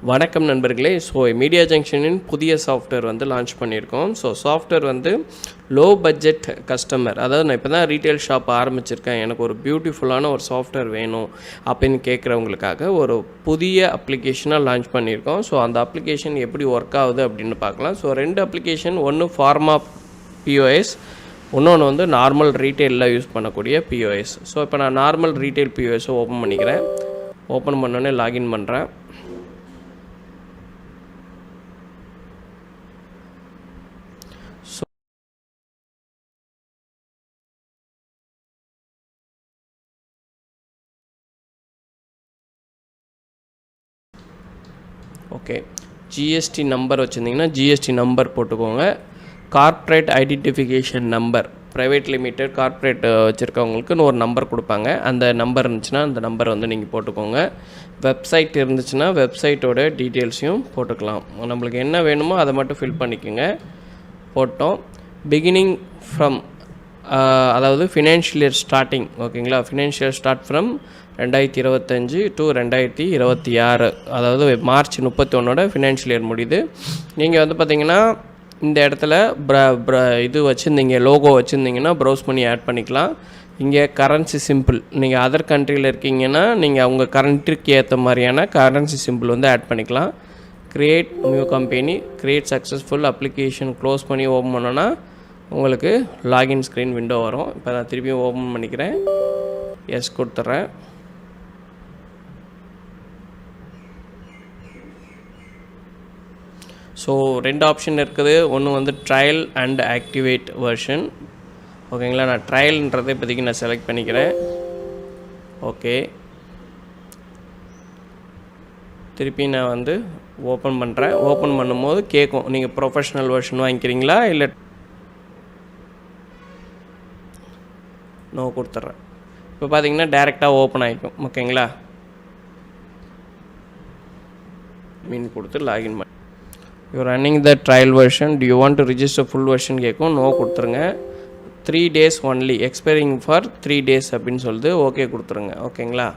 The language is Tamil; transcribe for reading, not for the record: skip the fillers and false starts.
வணக்கம் நண்பர்களே. மீடியா ஜங்ஷனின் புதிய சாஃப்ட்வேர் லான்ச் பண்ணியிருக்கோம். சாஃப்ட்வேர் லோ பட்ஜெட் கஸ்டமர், அதாவது நான் இப்போ தான் ரீட்டைல் ஷாப் ஆரம்பிச்சிருக்கேன், எனக்கு ஒரு பியூட்டிஃபுல்லான ஒரு சாஃப்ட்வேர் வேணும் அப்படின்னு கேட்குறவங்களுக்காக ஒரு புதிய அப்ளிகேஷனாக லான்ச் பண்ணியிருக்கோம். அந்த அப்ளிகேஷன் எப்படி ஒர்க் ஆகுது அப்படின்னு பார்க்கலாம். 2 அப்ளிகேஷன், ஒன்று ஃபார்மா பிஓஎஸ், இன்னொன்று நார்மல் ரீட்டெயிலில் யூஸ் பண்ணக்கூடிய பிஓஎஸ். இப்போ நான் நார்மல் ரீட்டெயில் பிஓஎஸை ஓப்பன் பண்ணிக்கிறேன். ஓப்பன் பண்ணோன்னே லாகின் பண்ணுறேன். ஓகே, ஜிஎஸ்டி நம்பர் வச்சுருந்திங்கன்னா ஜிஎஸ்டி நம்பர் போட்டுக்கோங்க. Corporate identification number, private limited corporate வச்சுருக்கவங்களுக்குன்னு ஒரு நம்பர் கொடுப்பாங்க. அந்த நம்பர் இருந்துச்சுன்னா அந்த நம்பர் நீங்கள் போட்டுக்கோங்க. வெப்சைட் இருந்துச்சுன்னா வெப்சைட்டோட டீட்டெயில்ஸையும் போட்டுக்கலாம். நம்மளுக்கு என்ன வேணுமோ அதை மட்டும் ஃபில் பண்ணிக்கோங்க. போட்டோம். பிகினிங் ஃப்ரம், அதாவது ஃபினான்ஷியல் இயர் ஸ்டார்டிங், ஓகேங்களா. ஃபினான்ஷியல் ஸ்டார்ட் ஃப்ரம் 2025 to 2026, அதாவது மார்ச் 31 ஃபினான்ஷியல் இயர் முடியுது. நீங்கள் பார்த்திங்கன்னா இந்த இடத்துல இது வச்சுருந்தீங்க, லோகோ வச்சுருந்தீங்கன்னா ப்ரௌஸ் பண்ணி ஆட் பண்ணிக்கலாம். இங்கே கரன்சி சிம்பிள், நீங்கள் அதர் கண்ட்ரியில் இருக்கீங்கன்னா நீங்கள் அவங்க கண்ட்ரிக்கு ஏற்ற மாதிரியான கரன்சி சிம்பிள் ஆட் பண்ணிக்கலாம். Create new company, create successful application close பண்ணி ஓப்பன் பண்ணோன்னா உங்களுக்கு லாகின் ஸ்க்ரீன் விண்டோ வரும். இப்போ நான் திருப்பியும் ஓப்பன் பண்ணிக்கிறேன். எஸ் கொடுத்துட்றேன். ரெண்டு ஆப்ஷன் இருக்குது. ஒன்று ட்ரையல் அண்ட் ஆக்டிவேட் வெர்ஷன், ஓகேங்களா. நான் ட்ரையல்ன்றதை இப்போதைக்கு நான் செலக்ட் பண்ணிக்கிறேன். ஓகே, திருப்பி நான் ஓப்பன் பண்ணுறேன். ஓப்பன் பண்ணும்போது கேட்கும், நீங்கள் ப்ரொஃபஷ்னல் வெர்ஷன் வாங்கிக்கிறீங்களா இல்லை நோ கொடுத்துட்றேன். இப்போ பார்த்தீங்கன்னா டேரெக்டாக ஓப்பன் ஆகிக்கும், ஓகேங்களா. மீன் கொடுத்து லாகின் பண்ணி you running the trial version, to you want to register full version கேட்கும். நோ கொடுத்துருங்க. 3 days only, expiring for 3 days அப்படின்னு சொல்லுது. ஓகே கொடுத்துருங்க, ஓகேங்களா.